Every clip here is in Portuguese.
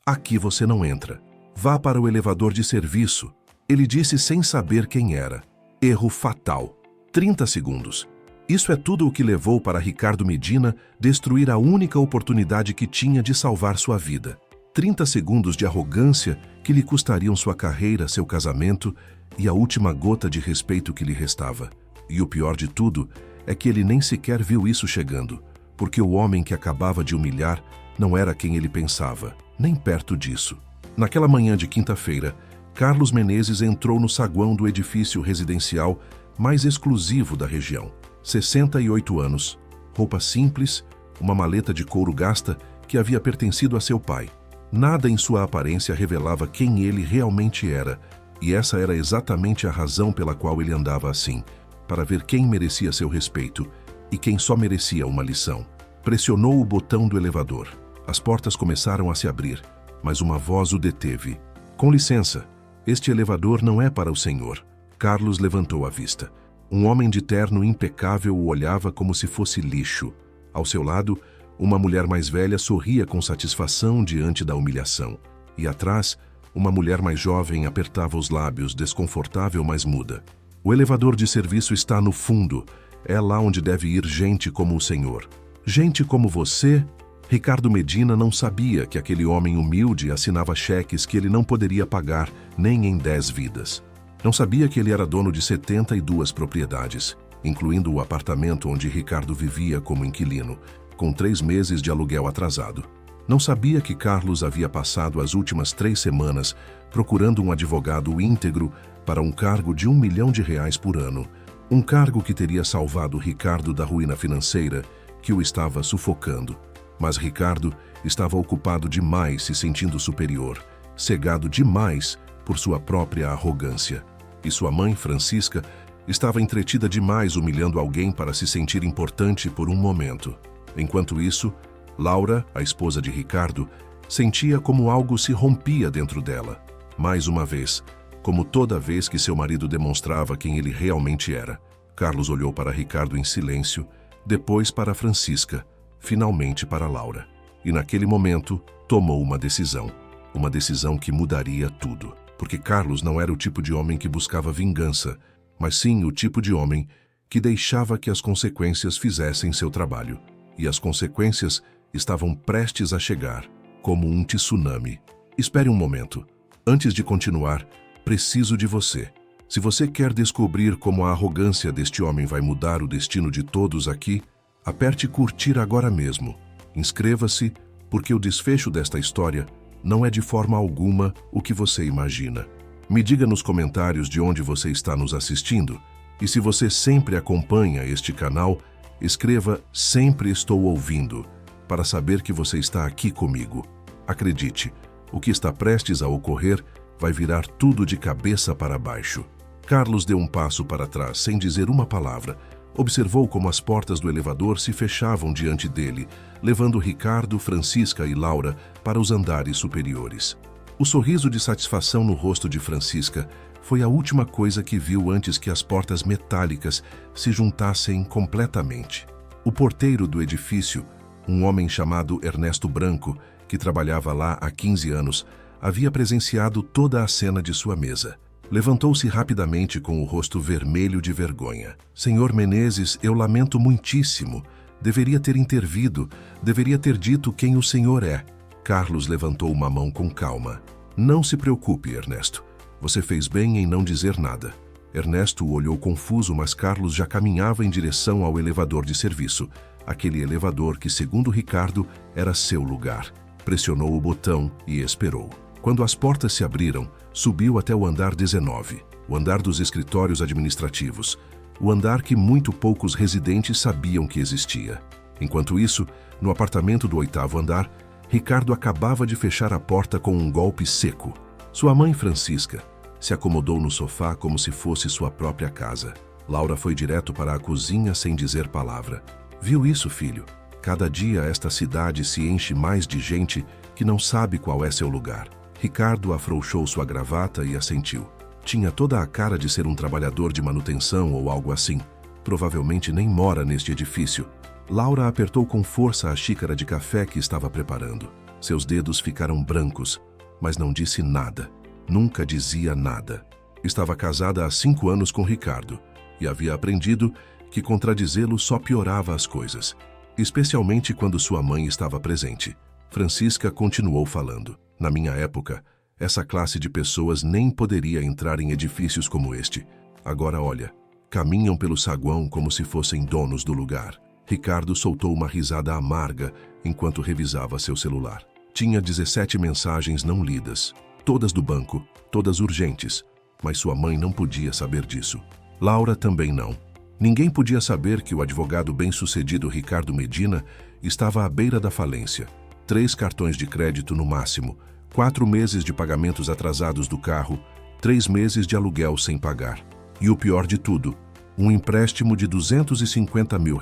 Aqui você não entra. Vá para o elevador de serviço. Ele disse sem saber quem era. Erro fatal. 30 segundos. Isso é tudo o que levou para Ricardo Medina destruir a única oportunidade que tinha de salvar sua vida. 30 segundos de arrogância que lhe custariam sua carreira, seu casamento e a última gota de respeito que lhe restava. E o pior de tudo é que ele nem sequer viu isso chegando, porque o homem que acabava de humilhar não era quem ele pensava, nem perto disso. Naquela manhã de quinta-feira, Carlos Menezes entrou no saguão do edifício residencial mais exclusivo da região. 68 anos, roupa simples, uma maleta de couro gasta que havia pertencido a seu pai. Nada em sua aparência revelava quem ele realmente era, e essa era exatamente a razão pela qual ele andava assim, para ver quem merecia seu respeito e quem só merecia uma lição. Pressionou o botão do elevador. As portas começaram a se abrir, mas uma voz o deteve. Com licença, este elevador não é para o senhor. Carlos levantou a vista. Um homem de terno impecável o olhava como se fosse lixo. Ao seu lado, uma mulher mais velha sorria com satisfação diante da humilhação. E atrás, uma mulher mais jovem apertava os lábios, desconfortável, mas muda. O elevador de serviço está no fundo. É lá onde deve ir gente como o senhor. Gente como você. Ricardo Medina não sabia que aquele homem humilde assinava cheques que ele não poderia pagar nem em 10 vidas. Não sabia que ele era dono de 72 propriedades, incluindo o apartamento onde Ricardo vivia como inquilino, com 3 meses de aluguel atrasado. Não sabia que Carlos havia passado as últimas 3 semanas procurando um advogado íntegro para um cargo de R$1 milhão por ano, um cargo que teria salvado Ricardo da ruína financeira que o estava sufocando. Mas Ricardo estava ocupado demais se sentindo superior, cegado demais por sua própria arrogância. E sua mãe, Francisca, estava entretida demais humilhando alguém para se sentir importante por um momento. Enquanto isso, Laura, a esposa de Ricardo, sentia como algo se rompia dentro dela. Mais uma vez, como toda vez que seu marido demonstrava quem ele realmente era. Carlos olhou para Ricardo em silêncio, depois para Francisca, finalmente para Laura. E naquele momento, tomou uma decisão que mudaria tudo. Porque Carlos não era o tipo de homem que buscava vingança, mas sim o tipo de homem que deixava que as consequências fizessem seu trabalho. E as consequências estavam prestes a chegar, como um tsunami. Espere um momento. Antes de continuar, preciso de você. Se você quer descobrir como a arrogância deste homem vai mudar o destino de todos aqui, aperte curtir agora mesmo. Inscreva-se, porque o desfecho desta história não é de forma alguma o que você imagina. Me diga nos comentários de onde você está nos assistindo, e se você sempre acompanha este canal, escreva "Sempre estou ouvindo", para saber que você está aqui comigo. Acredite, o que está prestes a ocorrer vai virar tudo de cabeça para baixo. Carlos deu um passo para trás, sem dizer uma palavra. Observou como as portas do elevador se fechavam diante dele, levando Ricardo, Francisca e Laura para os andares superiores. O sorriso de satisfação no rosto de Francisca foi a última coisa que viu antes que as portas metálicas se juntassem completamente. O porteiro do edifício, um homem chamado Ernesto Branco, que trabalhava lá há 15 anos, havia presenciado toda a cena de sua mesa. Levantou-se rapidamente com o rosto vermelho de vergonha. "Senhor Menezes, eu lamento muitíssimo. Deveria ter intervido, deveria ter dito quem o senhor é." Carlos levantou uma mão com calma. "Não se preocupe, Ernesto. Você fez bem em não dizer nada." Ernesto o olhou confuso, mas Carlos já caminhava em direção ao elevador de serviço, aquele elevador que, segundo Ricardo, era seu lugar. Pressionou o botão e esperou. Quando as portas se abriram, subiu até o andar 19, o andar dos escritórios administrativos, o andar que muito poucos residentes sabiam que existia. Enquanto isso, no apartamento do 8º andar, Ricardo acabava de fechar a porta com um golpe seco. Sua mãe, Francisca, se acomodou no sofá como se fosse sua própria casa. Laura foi direto para a cozinha sem dizer palavra. "Viu isso, filho? Cada dia esta cidade se enche mais de gente que não sabe qual é seu lugar." Ricardo afrouxou sua gravata e assentiu. Tinha toda a cara de ser um trabalhador de manutenção ou algo assim. Provavelmente nem mora neste edifício. Laura apertou com força a xícara de café que estava preparando. Seus dedos ficaram brancos, mas não disse nada. Nunca dizia nada. Estava casada há 5 anos com Ricardo e havia aprendido que contradizê-lo só piorava as coisas, especialmente quando sua mãe estava presente. Francisca continuou falando. Na minha época, essa classe de pessoas nem poderia entrar em edifícios como este. Agora olha, caminham pelo saguão como se fossem donos do lugar. Ricardo soltou uma risada amarga enquanto revisava seu celular. Tinha 17 mensagens não lidas, todas do banco, todas urgentes, mas sua mãe não podia saber disso. Laura também não. Ninguém podia saber que o advogado bem-sucedido Ricardo Medina estava à beira da falência. 3 cartões de crédito no máximo, 4 meses de pagamentos atrasados do carro, 3 meses de aluguel sem pagar. E o pior de tudo, um empréstimo de R$250 mil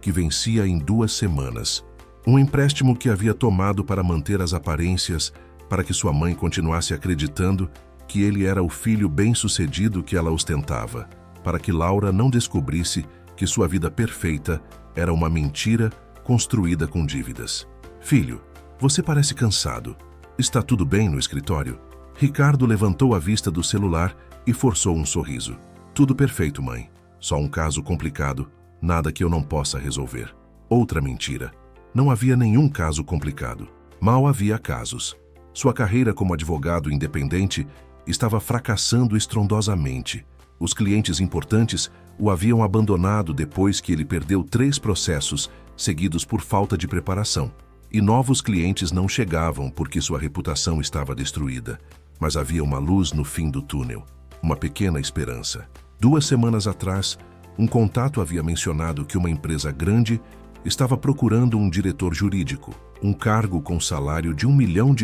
que vencia em 2 semanas. Um empréstimo que havia tomado para manter as aparências, para que sua mãe continuasse acreditando que ele era o filho bem-sucedido que ela ostentava, para que Laura não descobrisse que sua vida perfeita era uma mentira construída com dívidas. Filho, você parece cansado. Está tudo bem no escritório? Ricardo levantou a vista do celular e forçou um sorriso. Tudo perfeito, mãe. Só um caso complicado, nada que eu não possa resolver. Outra mentira. Não havia nenhum caso complicado. Mal havia casos. Sua carreira como advogado independente estava fracassando estrondosamente. Os clientes importantes o haviam abandonado depois que ele perdeu 3 processos seguidos por falta de preparação. E novos clientes não chegavam porque sua reputação estava destruída. Mas havia uma luz no fim do túnel, uma pequena esperança. 2 semanas atrás, um contato havia mencionado que uma empresa grande estava procurando um diretor jurídico, um cargo com salário de R$1 milhão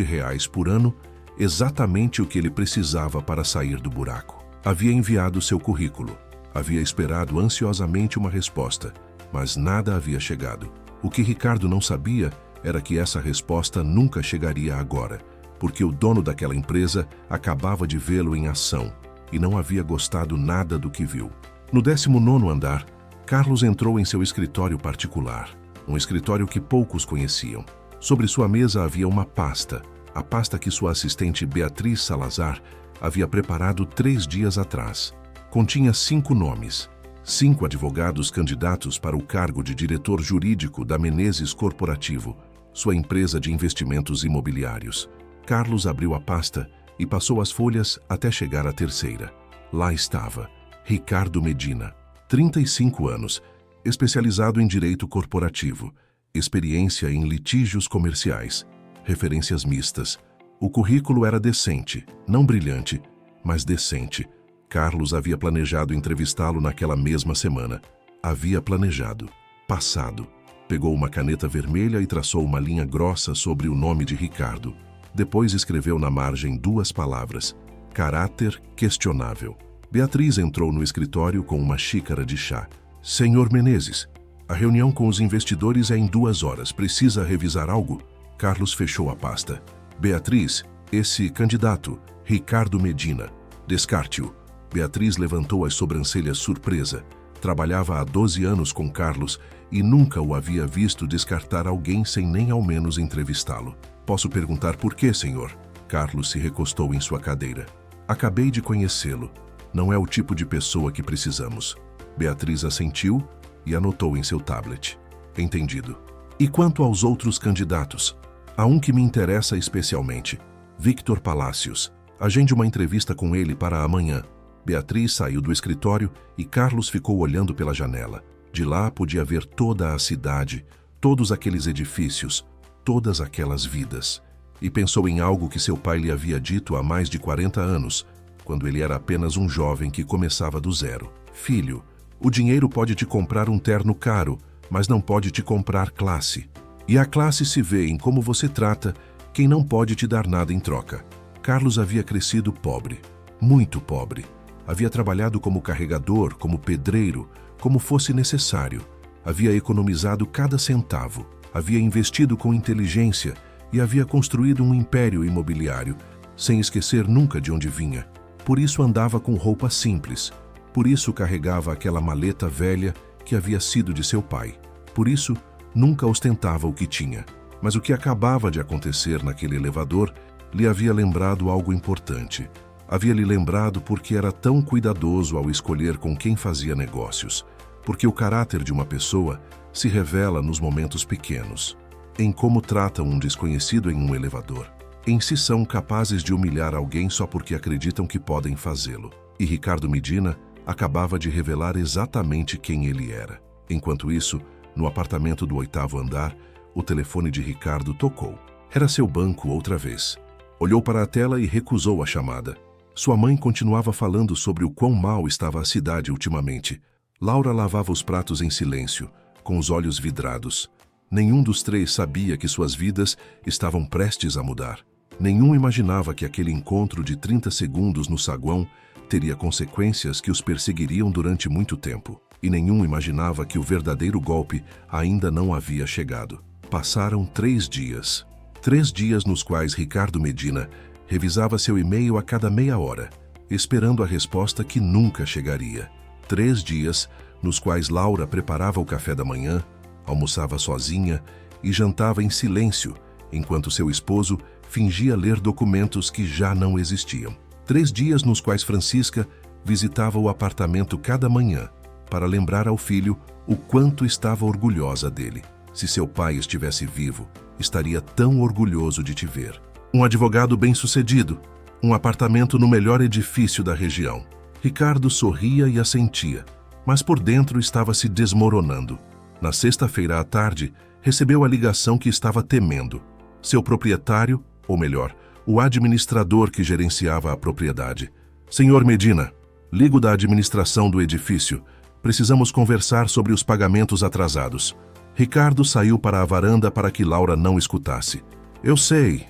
por ano, exatamente o que ele precisava para sair do buraco. Havia enviado seu currículo, havia esperado ansiosamente uma resposta, mas nada havia chegado. O que Ricardo não sabia era que essa resposta nunca chegaria agora, porque o dono daquela empresa acabava de vê-lo em ação e não havia gostado nada do que viu. No 19º andar, Carlos entrou em seu escritório particular, um escritório que poucos conheciam. Sobre sua mesa havia uma pasta, a pasta que sua assistente Beatriz Salazar havia preparado 3 dias atrás. Continha 5 nomes, 5 advogados candidatos para o cargo de diretor jurídico da Menezes Corporativo, sua empresa de investimentos imobiliários. Carlos abriu a pasta e passou as folhas até chegar à 3ª. Lá estava, Ricardo Medina, 35 anos, especializado em direito corporativo, experiência em litígios comerciais, referências mistas. O currículo era decente, não brilhante, mas decente. Carlos havia planejado entrevistá-lo naquela mesma semana. Havia planejado. Passado. Pegou uma caneta vermelha e traçou uma linha grossa sobre o nome de Ricardo. Depois escreveu na margem 2 palavras: caráter questionável. Beatriz entrou no escritório com uma xícara de chá. Senhor Menezes, a reunião com os investidores é em 2 horas. Precisa revisar algo? Carlos fechou a pasta. Beatriz, esse candidato, Ricardo Medina. Descarte-o. Beatriz levantou as sobrancelhas surpresa. Trabalhava há 12 anos com Carlos e nunca o havia visto descartar alguém sem nem ao menos entrevistá-lo. Posso perguntar por quê, senhor? Carlos se recostou em sua cadeira. Acabei de conhecê-lo. Não é o tipo de pessoa que precisamos. Beatriz assentiu e anotou em seu tablet. Entendido. E quanto aos outros candidatos? Há um que me interessa especialmente. Victor Palacios. Agende uma entrevista com ele para amanhã. Beatriz saiu do escritório e Carlos ficou olhando pela janela. De lá podia ver toda a cidade, todos aqueles edifícios, todas aquelas vidas. E pensou em algo que seu pai lhe havia dito há mais de 40 anos, quando ele era apenas um jovem que começava do zero. Filho, o dinheiro pode te comprar um terno caro, mas não pode te comprar classe. E a classe se vê em como você trata quem não pode te dar nada em troca. Carlos havia crescido pobre, muito pobre. Havia trabalhado como carregador, como pedreiro, como fosse necessário. Havia economizado cada centavo, havia investido com inteligência e havia construído um império imobiliário, sem esquecer nunca de onde vinha. Por isso andava com roupa simples, por isso carregava aquela maleta velha que havia sido de seu pai. Por isso, nunca ostentava o que tinha. Mas o que acabava de acontecer naquele elevador lhe havia lembrado algo importante. Havia lhe lembrado porque era tão cuidadoso ao escolher com quem fazia negócios. Porque o caráter de uma pessoa se revela nos momentos pequenos, em como tratam um desconhecido em um elevador, em se são capazes de humilhar alguém só porque acreditam que podem fazê-lo. E Ricardo Medina acabava de revelar exatamente quem ele era. Enquanto isso, no apartamento do 8º andar, o telefone de Ricardo tocou. Era seu banco outra vez. Olhou para a tela e recusou a chamada. Sua mãe continuava falando sobre o quão mal estava a cidade ultimamente. Laura lavava os pratos em silêncio, com os olhos vidrados. Nenhum dos três sabia que suas vidas estavam prestes a mudar. Nenhum imaginava que aquele encontro de 30 segundos no saguão teria consequências que os perseguiriam durante muito tempo. E nenhum imaginava que o verdadeiro golpe ainda não havia chegado. Passaram 3 dias. 3 dias nos quais Ricardo Medina revisava seu e-mail a cada meia hora, esperando a resposta que nunca chegaria. 3 dias nos quais Laura preparava o café da manhã, almoçava sozinha e jantava em silêncio, enquanto seu esposo fingia ler documentos que já não existiam. 3 dias nos quais Francisca visitava o apartamento cada manhã para lembrar ao filho o quanto estava orgulhosa dele. Se seu pai estivesse vivo, estaria tão orgulhoso de te ver. Um advogado bem-sucedido, um apartamento no melhor edifício da região. Ricardo sorria e assentia, mas por dentro estava se desmoronando. Na sexta-feira à tarde, recebeu a ligação que estava temendo. Seu proprietário, ou melhor, o administrador que gerenciava a propriedade. Senhor Medina, ligo da administração do edifício. Precisamos conversar sobre os pagamentos atrasados. Ricardo saiu para a varanda para que Laura não escutasse. Eu sei.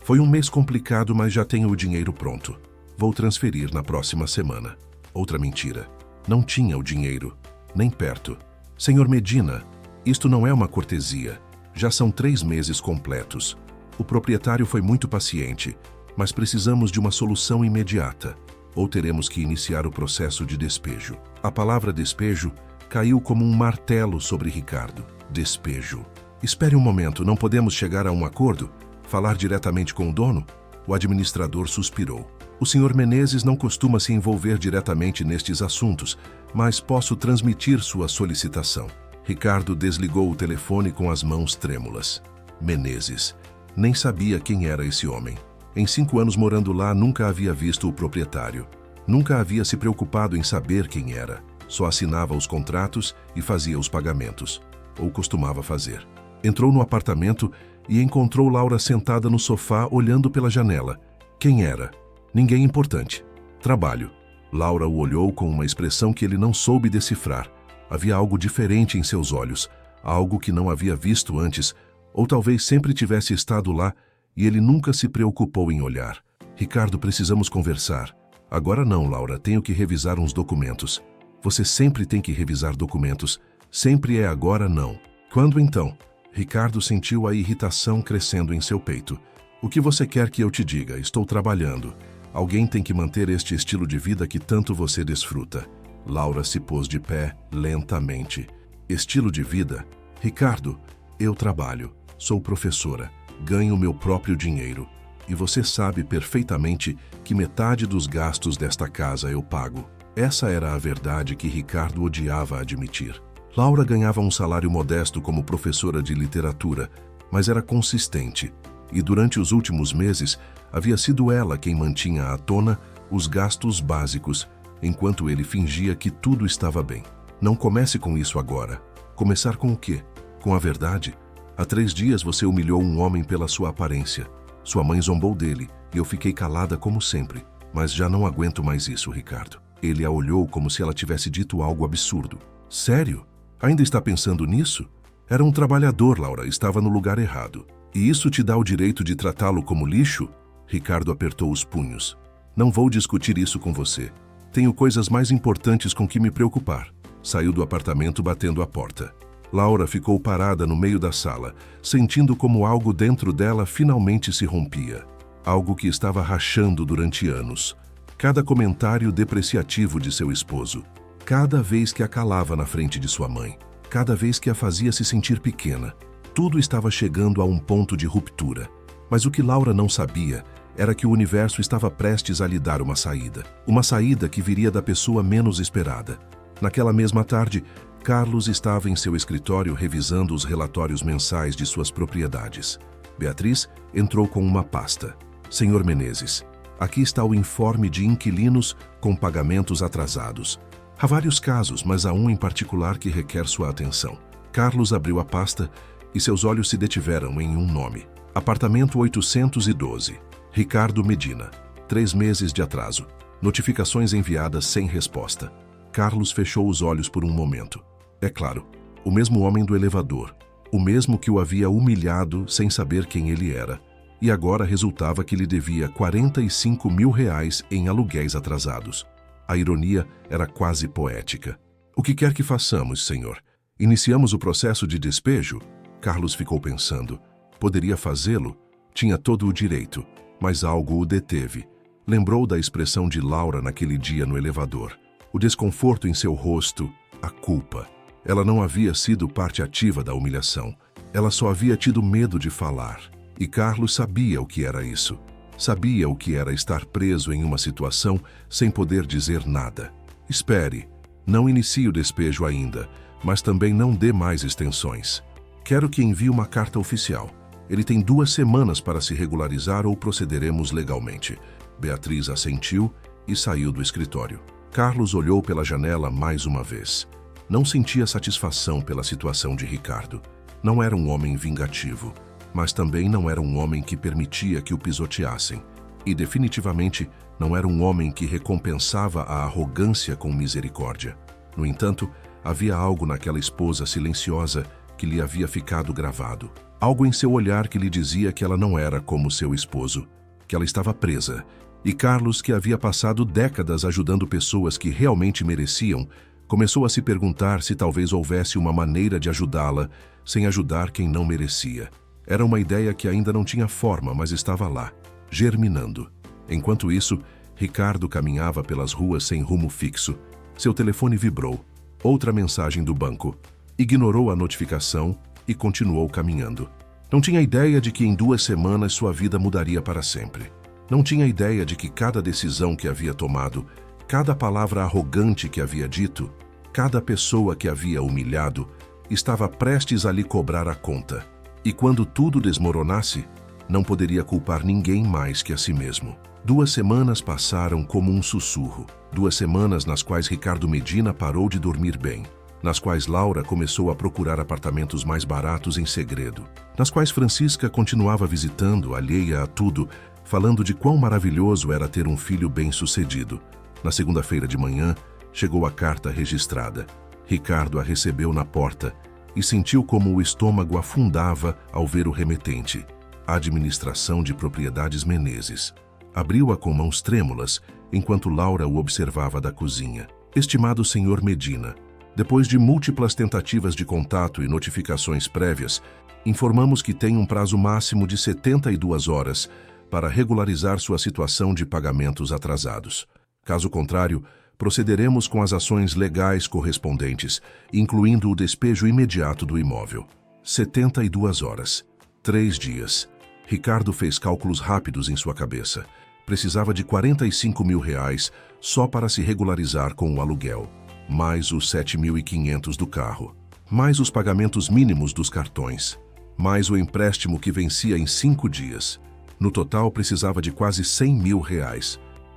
Foi um mês complicado, mas já tenho o dinheiro pronto. Vou transferir na próxima semana. Outra mentira. Não tinha o dinheiro, nem perto. Senhor Medina, isto não é uma cortesia. Já são 3 meses completos. O proprietário foi muito paciente, mas precisamos de uma solução imediata, ou teremos que iniciar o processo de despejo. A palavra despejo caiu como um martelo sobre Ricardo. Despejo. Espere um momento, não podemos chegar a um acordo? Falar diretamente com o dono? O administrador suspirou. O Sr. Menezes não costuma se envolver diretamente nestes assuntos, mas posso transmitir sua solicitação. Ricardo desligou o telefone com as mãos trêmulas. Menezes. Nem sabia quem era esse homem. Em 5 anos morando lá, nunca havia visto o proprietário. Nunca havia se preocupado em saber quem era. Só assinava os contratos e fazia os pagamentos. Ou costumava fazer. Entrou no apartamento e encontrou Laura sentada no sofá olhando pela janela. Quem era? Ninguém importante. Trabalho. Laura o olhou com uma expressão que ele não soube decifrar. Havia algo diferente em seus olhos, algo que não havia visto antes, ou talvez sempre tivesse estado lá e ele nunca se preocupou em olhar. Ricardo, precisamos conversar. Agora não, Laura, tenho que revisar uns documentos. Você sempre tem que revisar documentos. Sempre é agora não. Quando então? Ricardo sentiu a irritação crescendo em seu peito. O que você quer que eu te diga? Estou trabalhando. Alguém tem que manter este estilo de vida que tanto você desfruta. Laura se pôs de pé, lentamente. Estilo de vida? Ricardo, eu trabalho. Sou professora. Ganho meu próprio dinheiro. E você sabe perfeitamente que metade dos gastos desta casa eu pago. Essa era a verdade que Ricardo odiava admitir. Laura ganhava um salário modesto como professora de literatura, mas era consistente. E durante os últimos meses, havia sido ela quem mantinha à tona os gastos básicos, enquanto ele fingia que tudo estava bem. Não comece com isso agora. Começar com o quê? Com a verdade? Há 3 dias você humilhou um homem pela sua aparência. Sua mãe zombou dele e eu fiquei calada como sempre. Mas já não aguento mais isso, Ricardo. Ele a olhou como se ela tivesse dito algo absurdo. Sério? Ainda está pensando nisso? Era um trabalhador, Laura, estava no lugar errado. E isso te dá o direito de tratá-lo como lixo? Ricardo apertou os punhos. Não vou discutir isso com você. Tenho coisas mais importantes com que me preocupar. Saiu do apartamento batendo a porta. Laura ficou parada no meio da sala, sentindo como algo dentro dela finalmente se rompia. Algo que estava rachando durante anos. Cada comentário depreciativo de seu esposo. Cada vez que a calava na frente de sua mãe. Cada vez que a fazia se sentir pequena. Tudo estava chegando a um ponto de ruptura. Mas o que Laura não sabia era que o universo estava prestes a lhe dar uma saída. Uma saída que viria da pessoa menos esperada. Naquela mesma tarde, Carlos estava em seu escritório revisando os relatórios mensais de suas propriedades. Beatriz entrou com uma pasta. Senhor Menezes, aqui está o informe de inquilinos com pagamentos atrasados. Há vários casos, mas há um em particular que requer sua atenção. Carlos abriu a pasta e seus olhos se detiveram em um nome. Apartamento 812. Ricardo Medina. 3 meses de atraso. Notificações enviadas sem resposta. Carlos fechou os olhos por um momento. É claro, o mesmo homem do elevador. O mesmo que o havia humilhado sem saber quem ele era. E agora resultava que lhe devia R$45 mil em aluguéis atrasados. A ironia era quase poética. O que quer que façamos, senhor? Iniciamos o processo de despejo? Carlos ficou pensando. Poderia fazê-lo? Tinha todo o direito, mas algo o deteve. Lembrou da expressão de Laura naquele dia no elevador. O desconforto em seu rosto, a culpa. Ela não havia sido parte ativa da humilhação. Ela só havia tido medo de falar. E Carlos sabia o que era isso. Sabia o que era estar preso em uma situação sem poder dizer nada. Espere, não inicie o despejo ainda, mas também não dê mais extensões. Quero que envie uma carta oficial. Ele tem 2 semanas para se regularizar ou procederemos legalmente. Beatriz assentiu e saiu do escritório. Carlos olhou pela janela mais uma vez. Não sentia satisfação pela situação de Ricardo. Não era um homem vingativo, mas também não era um homem que permitia que o pisoteassem. E definitivamente não era um homem que recompensava a arrogância com misericórdia. No entanto, havia algo naquela esposa silenciosa que lhe havia ficado gravado. Algo em seu olhar que lhe dizia que ela não era como seu esposo, que ela estava presa. E Carlos, que havia passado décadas ajudando pessoas que realmente mereciam, começou a se perguntar se talvez houvesse uma maneira de ajudá-la sem ajudar quem não merecia. Era uma ideia que ainda não tinha forma, mas estava lá, germinando. Enquanto isso, Ricardo caminhava pelas ruas sem rumo fixo. Seu telefone vibrou. Outra mensagem do banco. Ignorou a notificação e continuou caminhando. Não tinha ideia de que em 2 semanas sua vida mudaria para sempre. Não tinha ideia de que cada decisão que havia tomado, cada palavra arrogante que havia dito, cada pessoa que havia humilhado, estava prestes a lhe cobrar a conta. E quando tudo desmoronasse, não poderia culpar ninguém mais que a si mesmo. 2 semanas passaram como um sussurro. 2 semanas nas quais Ricardo Medina parou de dormir bem. Nas quais Laura começou a procurar apartamentos mais baratos em segredo. Nas quais Francisca continuava visitando, alheia a tudo, falando de quão maravilhoso era ter um filho bem-sucedido. Na segunda-feira de manhã, chegou a carta registrada. Ricardo a recebeu na porta e sentiu como o estômago afundava ao ver o remetente. Administração de Propriedades Menezes. Abriu-a com mãos trêmulas, enquanto Laura o observava da cozinha. Estimado Sr. Medina, depois de múltiplas tentativas de contato e notificações prévias, informamos que tem um prazo máximo de 72 horas para regularizar sua situação de pagamentos atrasados. Caso contrário, procederemos com as ações legais correspondentes, incluindo o despejo imediato do imóvel. 72 horas. 3 dias. Ricardo fez cálculos rápidos em sua cabeça. Precisava de R$45 mil só para se regularizar com o aluguel, mais os 7.500 do carro, mais os pagamentos mínimos dos cartões, mais o empréstimo que vencia em 5 dias. No total, precisava de quase R$100 mil.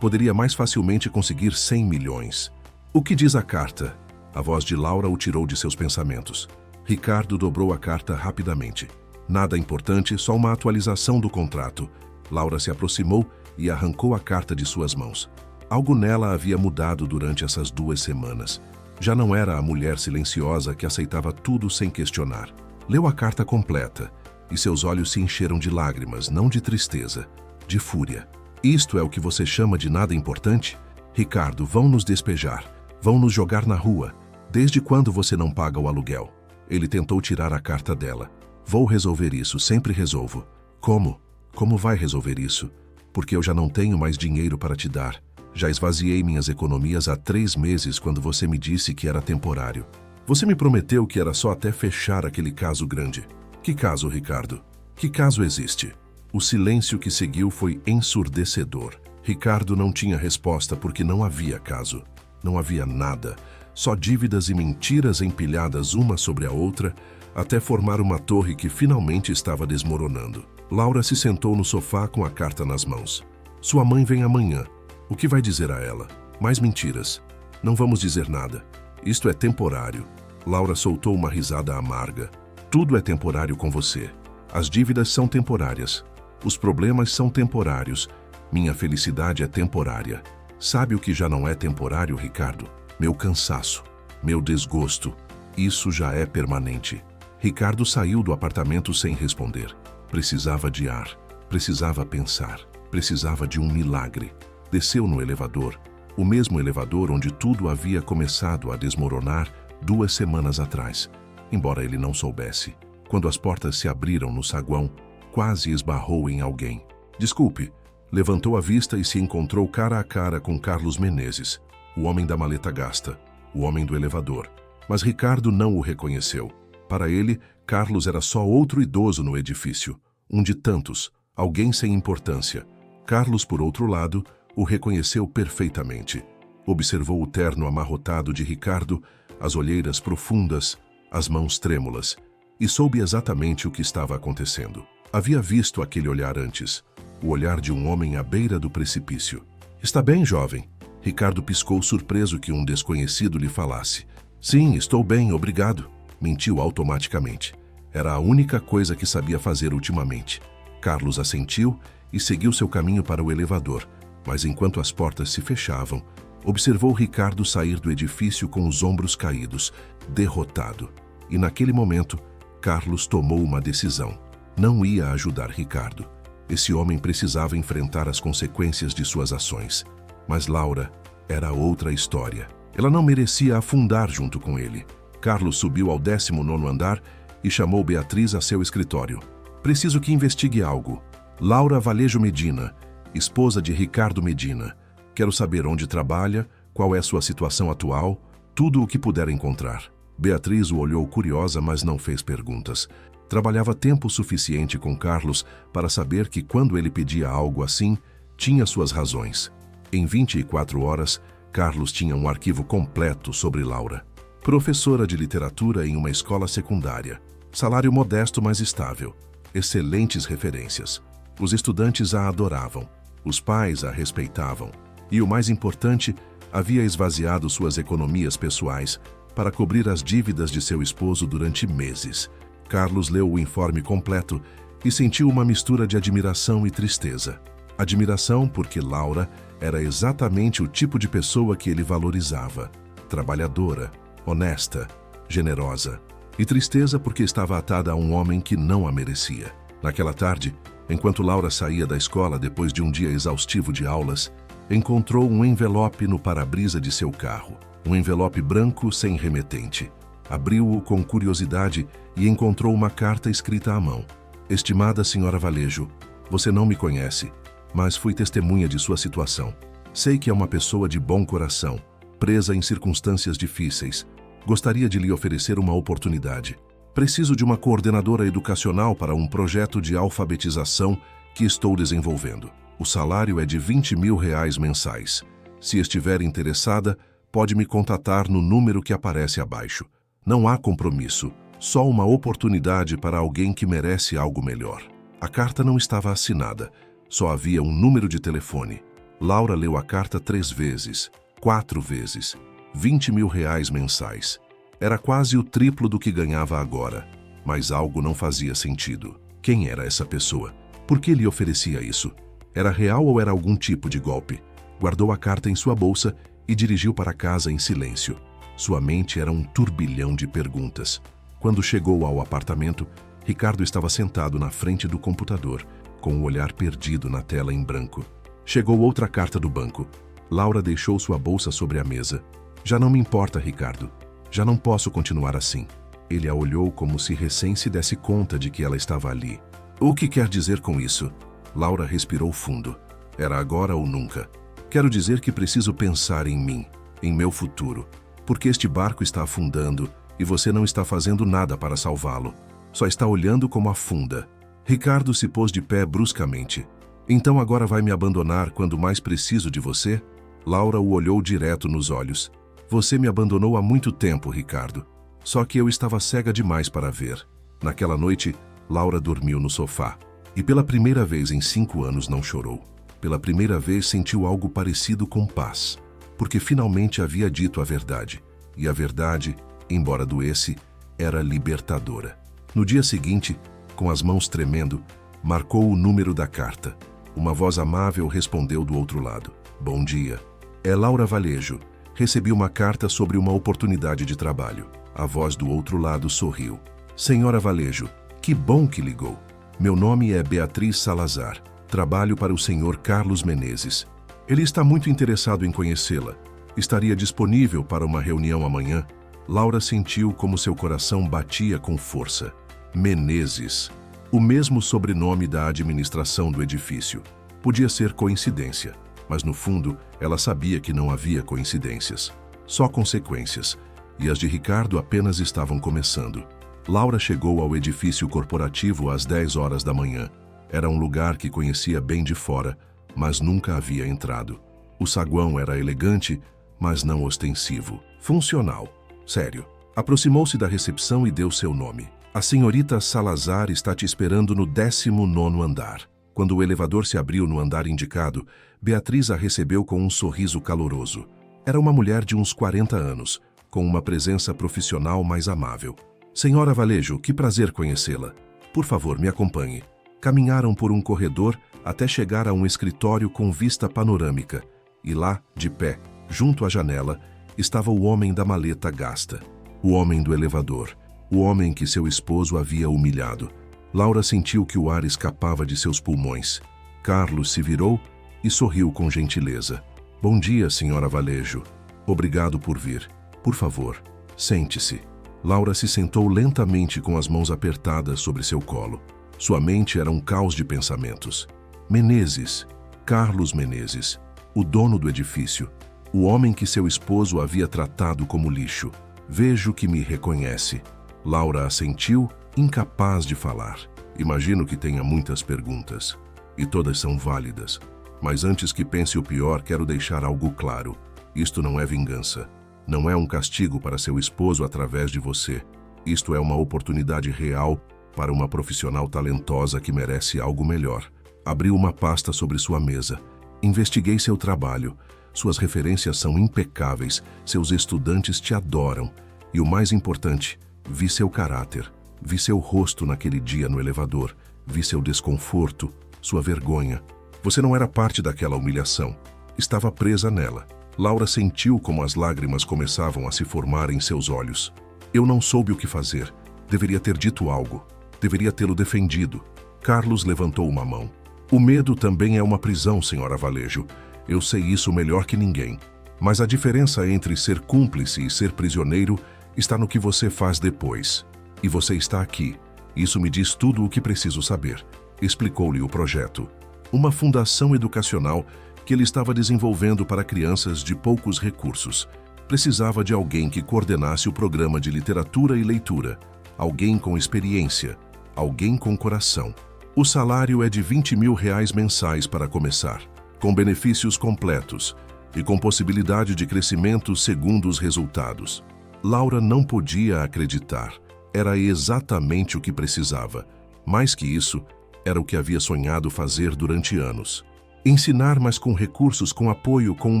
Poderia mais facilmente conseguir 100 milhões. O que diz a carta? A voz de Laura o tirou de seus pensamentos. Ricardo dobrou a carta rapidamente. Nada importante, só uma atualização do contrato. Laura se aproximou e arrancou a carta de suas mãos. Algo nela havia mudado durante essas 2 semanas. Já não era a mulher silenciosa que aceitava tudo sem questionar. Leu a carta completa e seus olhos se encheram de lágrimas, não de tristeza, de fúria. Isto é o que você chama de nada importante? Ricardo, vão nos despejar. Vão nos jogar na rua. Desde quando você não paga o aluguel? Ele tentou tirar a carta dela. Vou resolver isso, sempre resolvo. Como? Como vai resolver isso? Porque eu já não tenho mais dinheiro para te dar. Já esvaziei minhas economias há 3 meses quando você me disse que era temporário. Você me prometeu que era só até fechar aquele caso grande. Que caso, Ricardo? Que caso existe? O silêncio que seguiu foi ensurdecedor. Ricardo não tinha resposta porque não havia caso. Não havia nada. Só dívidas e mentiras empilhadas uma sobre a outra, até formar uma torre que finalmente estava desmoronando. Laura se sentou no sofá com a carta nas mãos. Sua mãe vem amanhã. O que vai dizer a ela? Mais mentiras. Não vamos dizer nada. Isto é temporário. Laura soltou uma risada amarga. Tudo é temporário com você. As dívidas são temporárias. Os problemas são temporários. Minha felicidade é temporária. Sabe o que já não é temporário, Ricardo? Meu cansaço, meu desgosto. Isso já é permanente. Ricardo saiu do apartamento sem responder. Precisava de ar, precisava pensar, precisava de um milagre. Desceu no elevador, o mesmo elevador onde tudo havia começado a desmoronar 2 semanas atrás. Embora ele não soubesse, quando as portas se abriram no saguão, quase esbarrou em alguém. Desculpe, levantou a vista e se encontrou cara a cara com Carlos Menezes, o homem da maleta gasta, o homem do elevador. Mas Ricardo não o reconheceu. Para ele, Carlos era só outro idoso no edifício, um de tantos, alguém sem importância. Carlos, por outro lado, o reconheceu perfeitamente. Observou o terno amarrotado de Ricardo, as olheiras profundas, as mãos trêmulas, e soube exatamente o que estava acontecendo. Havia visto aquele olhar antes, o olhar de um homem à beira do precipício. Está bem, jovem? Ricardo piscou surpreso que um desconhecido lhe falasse. Sim, estou bem, obrigado. Mentiu automaticamente. Era a única coisa que sabia fazer ultimamente. Carlos assentiu e seguiu seu caminho para o elevador, mas enquanto as portas se fechavam, observou Ricardo sair do edifício com os ombros caídos, derrotado. E naquele momento, Carlos tomou uma decisão. Não ia ajudar Ricardo. Esse homem precisava enfrentar as consequências de suas ações. Mas Laura era outra história. Ela não merecia afundar junto com ele. Carlos subiu ao 19º andar e chamou Beatriz a seu escritório. Preciso que investigue algo. Laura Valejo Medina, esposa de Ricardo Medina. Quero saber onde trabalha, qual é sua situação atual, tudo o que puder encontrar. Beatriz o olhou curiosa, mas não fez perguntas. Trabalhava tempo suficiente com Carlos para saber que quando ele pedia algo assim, tinha suas razões. Em 24 horas, Carlos tinha um arquivo completo sobre Laura. Professora de literatura em uma escola secundária. Salário modesto, mas estável. Excelentes referências. Os estudantes a adoravam. Os pais a respeitavam. E o mais importante, havia esvaziado suas economias pessoais para cobrir as dívidas de seu esposo durante meses. Carlos leu o informe completo e sentiu uma mistura de admiração e tristeza. Admiração porque Laura era exatamente o tipo de pessoa que ele valorizava. Trabalhadora, honesta, generosa. E tristeza porque estava atada a um homem que não a merecia. Naquela tarde, enquanto Laura saía da escola depois de um dia exaustivo de aulas, encontrou um envelope no para-brisa de seu carro. Um envelope branco sem remetente. Abriu-o com curiosidade e encontrou uma carta escrita à mão. Estimada senhora Valejo, você não me conhece, mas fui testemunha de sua situação. Sei que é uma pessoa de bom coração, presa em circunstâncias difíceis. Gostaria de lhe oferecer uma oportunidade. Preciso de uma coordenadora educacional para um projeto de alfabetização que estou desenvolvendo. O salário é de R$20.000 mensais. Se estiver interessada, pode me contatar no número que aparece abaixo. Não há compromisso, só uma oportunidade para alguém que merece algo melhor. A carta não estava assinada, só havia um número de telefone. Laura leu a carta 3 vezes, 4 vezes. R$20.000 mensais. Era quase o triplo do que ganhava agora, mas algo não fazia sentido. Quem era essa pessoa? Por que lhe oferecia isso? Era real ou era algum tipo de golpe? Guardou a carta em sua bolsa e dirigiu para casa em silêncio. Sua mente era um turbilhão de perguntas. Quando chegou ao apartamento, Ricardo estava sentado na frente do computador, com o olhar perdido na tela em branco. Chegou outra carta do banco. Laura deixou sua bolsa sobre a mesa. Já não me importa, Ricardo. Já não posso continuar assim. Ele a olhou como se recém se desse conta de que ela estava ali. O que quer dizer com isso? Laura respirou fundo. Era agora ou nunca. Quero dizer que preciso pensar em mim, em meu futuro. Porque este barco está afundando e você não está fazendo nada para salvá-lo. Só está olhando como afunda. Ricardo se pôs de pé bruscamente. Então agora vai me abandonar quando mais preciso de você? Laura o olhou direto nos olhos. Você me abandonou há muito tempo, Ricardo. Só que eu estava cega demais para ver. Naquela noite, Laura dormiu no sofá. E pela primeira vez em 5 anos não chorou. Pela primeira vez sentiu algo parecido com paz. Porque finalmente havia dito a verdade. E a verdade, embora doesse, era libertadora. No dia seguinte, com as mãos tremendo, marcou o número da carta. Uma voz amável respondeu do outro lado. Bom dia. É Laura Valejo. Recebi uma carta sobre uma oportunidade de trabalho. A voz do outro lado sorriu. Senhora Valejo, que bom que ligou. Meu nome é Beatriz Salazar. Trabalho para o senhor Carlos Menezes. Ele está muito interessado em conhecê-la. Estaria disponível para uma reunião amanhã? Laura sentiu como seu coração batia com força. Menezes. O mesmo sobrenome da administração do edifício. Podia ser coincidência, mas no fundo ela sabia que não havia coincidências. Só consequências. E as de Ricardo apenas estavam começando. Laura chegou ao edifício corporativo às 10 horas da manhã. Era um lugar que conhecia bem de fora, mas nunca havia entrado. O saguão era elegante, mas não ostensivo. Funcional. Sério. Aproximou-se da recepção e deu seu nome. A senhorita Salazar está te esperando no 19º andar. Quando o elevador se abriu no andar indicado, Beatriz a recebeu com um sorriso caloroso. Era uma mulher de uns 40 anos, com uma presença profissional mais amável. Senhora Valejo, que prazer conhecê-la. Por favor, me acompanhe. Caminharam por um corredor até chegar a um escritório com vista panorâmica. E lá, de pé, junto à janela, estava o homem da maleta gasta. O homem do elevador. O homem que seu esposo havia humilhado. Laura sentiu que o ar escapava de seus pulmões. Carlos se virou e sorriu com gentileza. Bom dia, senhora Valejo. Obrigado por vir. Por favor, sente-se. Laura se sentou lentamente com as mãos apertadas sobre seu colo. Sua mente era um caos de pensamentos. Menezes, Carlos Menezes, o dono do edifício, o homem que seu esposo havia tratado como lixo. Vejo que me reconhece. Laura assentiu, incapaz de falar. Imagino que tenha muitas perguntas. E todas são válidas. Mas antes que pense o pior, quero deixar algo claro. Isto não é vingança. Não é um castigo para seu esposo através de você. Isto é uma oportunidade real para uma profissional talentosa que merece algo melhor. Abriu uma pasta sobre sua mesa. Investiguei seu trabalho. Suas referências são impecáveis. Seus estudantes te adoram. E o mais importante, vi seu caráter. Vi seu rosto naquele dia no elevador. Vi seu desconforto, sua vergonha. Você não era parte daquela humilhação. Estava presa nela. Laura sentiu como as lágrimas começavam a se formar em seus olhos. Eu não soube o que fazer. Deveria ter dito algo. Deveria tê-lo defendido. Carlos levantou uma mão. O medo também é uma prisão, senhora Valejo. Eu sei isso melhor que ninguém. Mas a diferença entre ser cúmplice e ser prisioneiro está no que você faz depois. E você está aqui. Isso me diz tudo o que preciso saber. Explicou-lhe o projeto. Uma fundação educacional que ele estava desenvolvendo para crianças de poucos recursos. Precisava de alguém que coordenasse o programa de literatura e leitura. Alguém com experiência. Alguém com coração. O salário é de R$ 20.000 mensais para começar, com benefícios completos e com possibilidade de crescimento segundo os resultados. Laura não podia acreditar. Era exatamente o que precisava. Mais que isso, era o que havia sonhado fazer durante anos. Ensinar, mas com recursos, com apoio, com um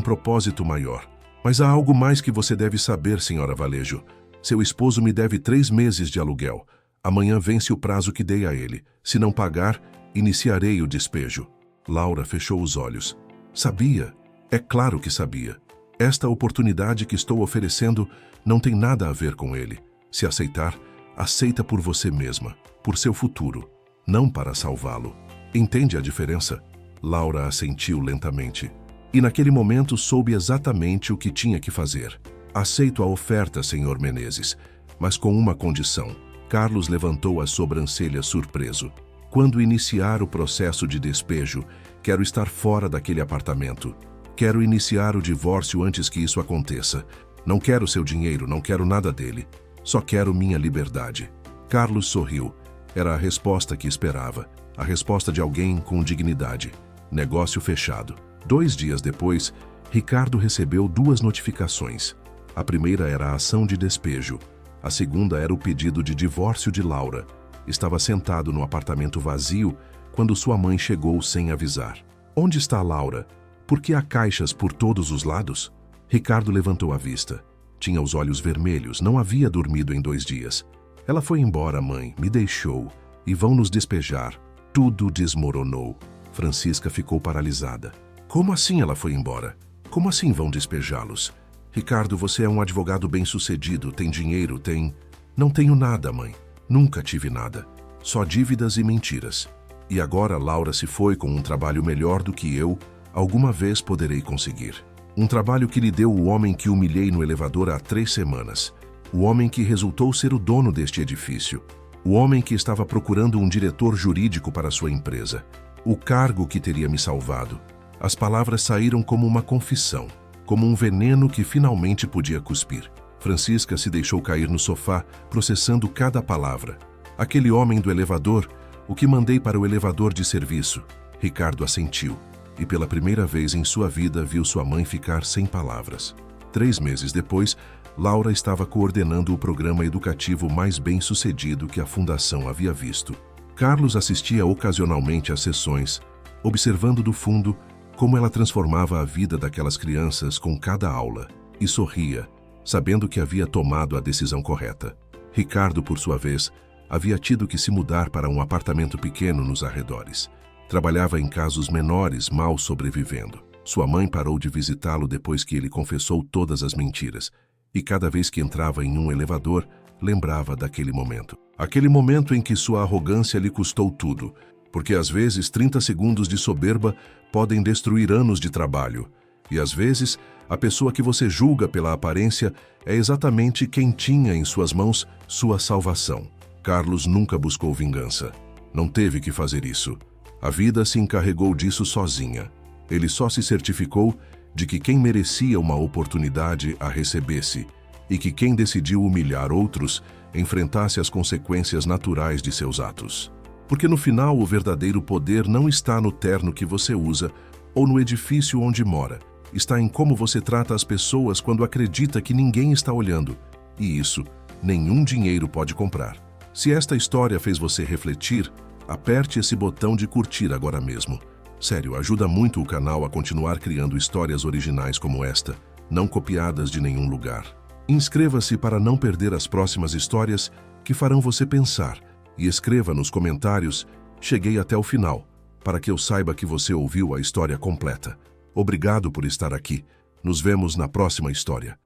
propósito maior. Mas há algo mais que você deve saber, senhora Valejo. Seu esposo me deve 3 meses de aluguel. Amanhã vence o prazo que dei a ele. Se não pagar, iniciarei o despejo. Laura fechou os olhos. Sabia. É claro que sabia. Esta oportunidade que estou oferecendo não tem nada a ver com ele. Se aceitar, aceita por você mesma, por seu futuro, não para salvá-lo. Entende a diferença? Laura assentiu lentamente. E naquele momento soube exatamente o que tinha que fazer. Aceito a oferta, senhor Menezes, mas com uma condição. Carlos levantou as sobrancelhas surpreso. Quando iniciar o processo de despejo, quero estar fora daquele apartamento. Quero iniciar o divórcio antes que isso aconteça. Não quero seu dinheiro, não quero nada dele. Só quero minha liberdade. Carlos sorriu. Era a resposta que esperava, a resposta de alguém com dignidade. Negócio fechado. 2 dias depois, Ricardo recebeu 2 notificações. A primeira era a ação de despejo. A segunda era o pedido de divórcio de Laura. Estava sentado no apartamento vazio quando sua mãe chegou sem avisar. Onde está Laura? Por que há caixas por todos os lados? Ricardo levantou a vista. Tinha os olhos vermelhos, não havia dormido em 2 dias. Ela foi embora, mãe, me deixou. E vão nos despejar. Tudo desmoronou. Francisca ficou paralisada. Como assim ela foi embora? Como assim vão despejá-los? Ricardo, você é um advogado bem-sucedido, tem dinheiro, tem... Não tenho nada, mãe. Nunca tive nada. Só dívidas e mentiras. E agora Laura se foi com um trabalho melhor do que eu alguma vez poderei conseguir. Um trabalho que lhe deu o homem que humilhei no elevador há 3 semanas. O homem que resultou ser o dono deste edifício. O homem que estava procurando um diretor jurídico para sua empresa. O cargo que teria me salvado. As palavras saíram como uma confissão, como um veneno que finalmente podia cuspir. Francisca se deixou cair no sofá, processando cada palavra. Aquele homem do elevador, o que mandei para o elevador de serviço. Ricardo assentiu, e pela primeira vez em sua vida viu sua mãe ficar sem palavras. 3 meses depois, Laura estava coordenando o programa educativo mais bem-sucedido que a Fundação havia visto. Carlos assistia ocasionalmente às sessões, observando do fundo como ela transformava a vida daquelas crianças com cada aula, e sorria, sabendo que havia tomado a decisão correta. Ricardo, por sua vez, havia tido que se mudar para um apartamento pequeno nos arredores. Trabalhava em casos menores, mal sobrevivendo. Sua mãe parou de visitá-lo depois que ele confessou todas as mentiras, e cada vez que entrava em um elevador, lembrava daquele momento. Aquele momento em que sua arrogância lhe custou tudo, porque às vezes 30 segundos de soberba podem destruir anos de trabalho, e às vezes a pessoa que você julga pela aparência é exatamente quem tinha em suas mãos sua salvação. Carlos nunca buscou vingança. Não teve que fazer isso. A vida se encarregou disso sozinha. Ele só se certificou de que quem merecia uma oportunidade a recebesse e que quem decidiu humilhar outros enfrentasse as consequências naturais de seus atos. Porque no final o verdadeiro poder não está no terno que você usa ou no edifício onde mora. Está em como você trata as pessoas quando acredita que ninguém está olhando. E isso, nenhum dinheiro pode comprar. Se esta história fez você refletir, aperte esse botão de curtir agora mesmo. Sério, ajuda muito o canal a continuar criando histórias originais como esta, não copiadas de nenhum lugar. Inscreva-se para não perder as próximas histórias que farão você pensar e escreva nos comentários "Cheguei até o final", para que eu saiba que você ouviu a história completa. Obrigado por estar aqui. Nos vemos na próxima história.